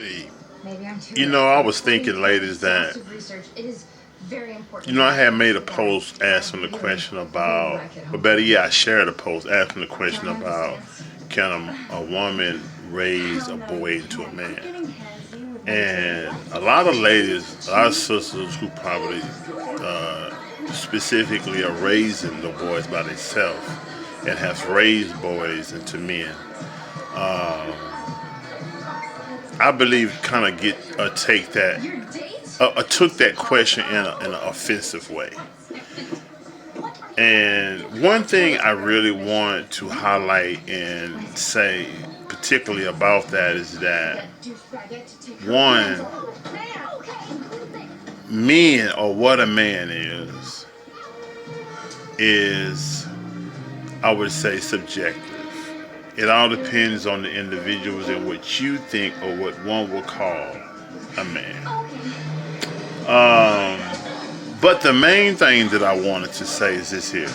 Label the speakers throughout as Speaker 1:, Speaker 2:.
Speaker 1: I was thinking, ladies, that I had made a post asking the question about, or better yet, I shared a post asking the question about, can a woman raise a boy into a man? And a lot of ladies, a lot of sisters who probably specifically are raising the boys by themselves and have raised boys into men, I believe kind of get take that took that question in an offensive way. And one thing I really want to highlight and say particularly about that is that one, men, or what a man is, I would say, subjective. It all depends on the individuals and what you think or what one would call a man. But the main thing that I wanted to say is this here.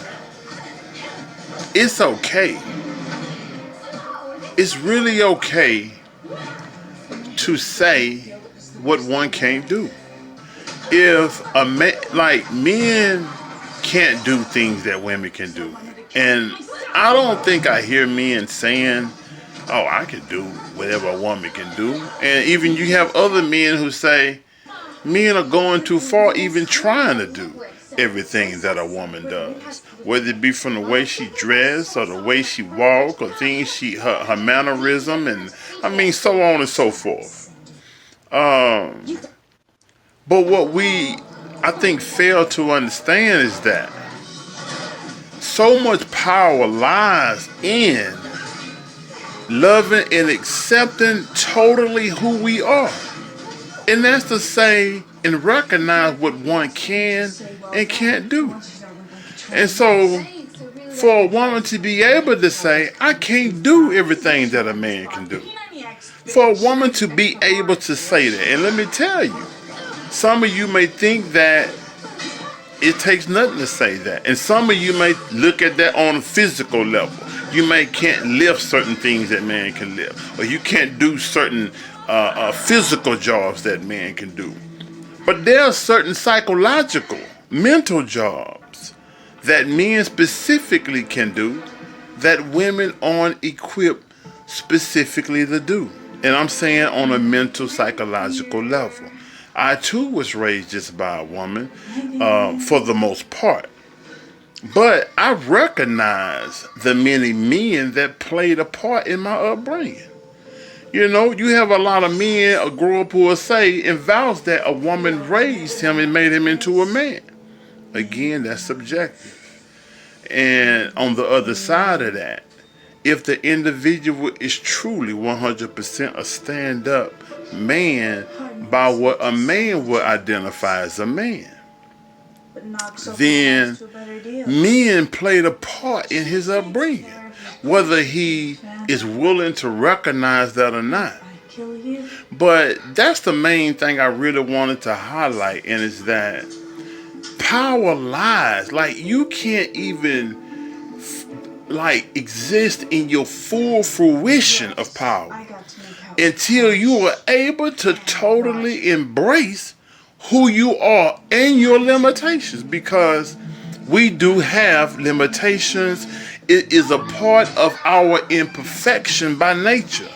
Speaker 1: It's okay. It's really okay to say what one can't do. If a man, like, men can't do things that women can do. And I don't think I hear men saying, oh, I can do whatever a woman can do. And even you have other men who say, men are going too far even trying to do everything that a woman does. Whether it be from the way she dressed or the way she walk or things her mannerism and so on and so forth. But what we I think fail to understand is that so much power lies in loving and accepting totally who we are. And that's to say and recognize what one can and can't do. And so for a woman to be able to say, I can't do everything that a man can do. For a woman to be able to say that, and let me tell you, some of you may think that it takes nothing to say that. And some of you may look at that on a physical level. You may can't lift certain things that man can lift. Or you can't do certain physical jobs that man can do. But there are certain psychological, mental jobs that men specifically can do that women aren't equipped specifically to do. And I'm saying on a mental, psychological level. I too was raised just by a woman for the most part. But I recognize the many men that played a part in my upbringing. You have a lot of men or grow up who will say and vouch that a woman raised him and made him into a man. Again, that's subjective. And on the other side of that, if the individual is truly 100% a stand-up man by what a man would identify as a man, then men played a part in his upbringing, whether he is willing to recognize that or not. But that's the main thing I really wanted to highlight, and is that power lies. Like, you can't even exist in your full fruition of power until you are able to totally embrace who you are and your limitations, because we do have limitations. It is a part of our imperfection by nature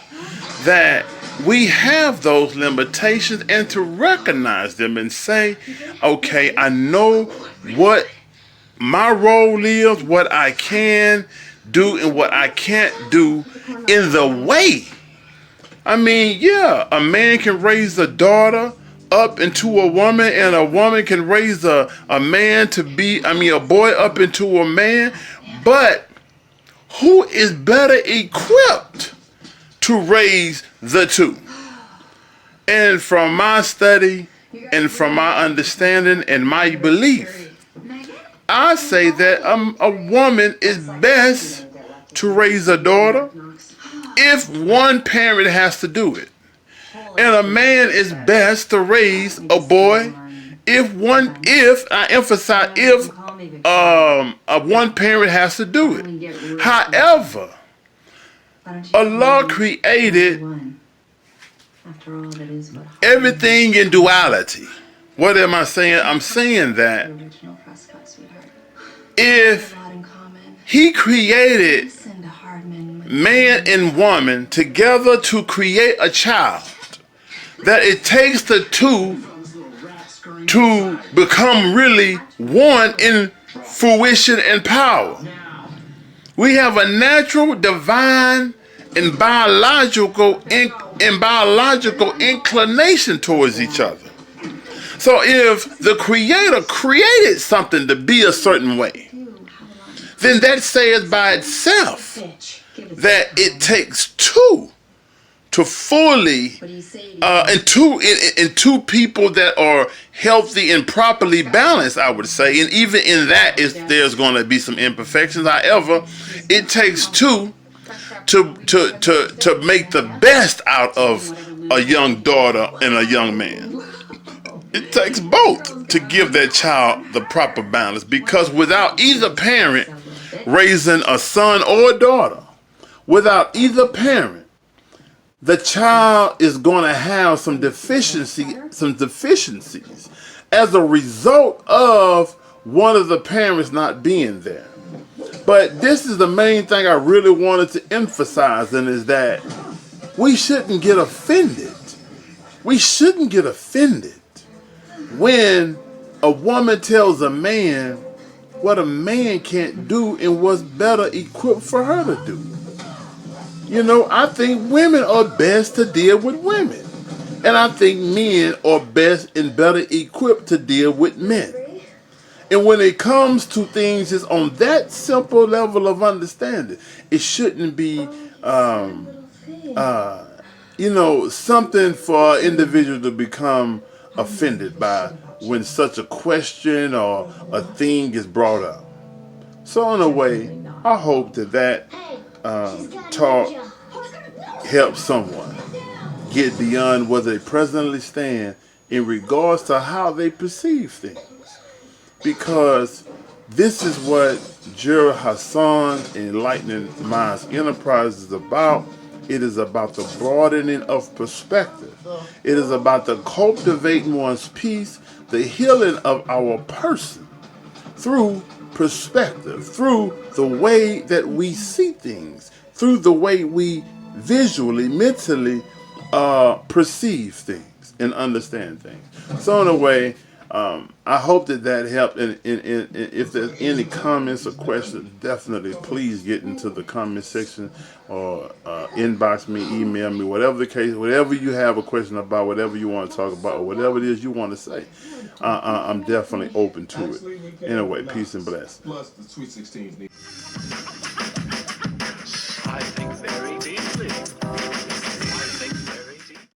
Speaker 1: that we have those limitations, and to recognize them and say, okay, I know what my role is, what I can do and what I can't do in the way. A man can raise a daughter up into a woman, and a woman can raise a man to be, a boy up into a man. But who is better equipped to raise the two? And from my study and from my understanding and my belief, I say that a woman is best to raise a daughter if one parent has to do it. And a man is best to raise a boy if a one parent has to do it. However, Allah created everything in duality. What am I saying? I'm saying that if he created man and woman together to create a child, that it takes the two to become really one in fruition and power. We have a natural, divine, and biological inclination towards each other. So if the Creator created something to be a certain way, then that says by itself that it takes two to fully and two people that are healthy and properly balanced, I would say. And even in that, there's going to be some imperfections. However, it takes two to make the best out of a young daughter and a young man. It takes both to give that child the proper balance, because without either parent raising a son or a daughter, without either parent, the child is going to have some deficiencies as a result of one of the parents not being there. But this is the main thing I really wanted to emphasize, and is that we shouldn't get offended. We shouldn't get offended when a woman tells a man what a man can't do and what's better equipped for her to do. You know, I think women are best to deal with women. And I think men are best and better equipped to deal with men. And when it comes to things just on that simple level of understanding, it shouldn't be, something for an individual to become offended by when such a question or a thing is brought up. So in a way, I hope that talk helps someone get beyond where they presently stand in regards to how they perceive things. Because this is what Jerry Hassan's Enlightening Minds Enterprise is about. It is about the broadening of perspective. It is about the cultivating one's peace, the healing of our person through perspective, through the way that we see things, through the way we visually, mentally perceive things and understand things. So in a way, I hope that helped. And if there's any comments or questions, definitely please get into the comment section or inbox me, email me, whatever the case, whatever you have a question about, whatever you want to talk about, or whatever it is you want to say. I'm definitely open to it. Anyway, peace and blessings.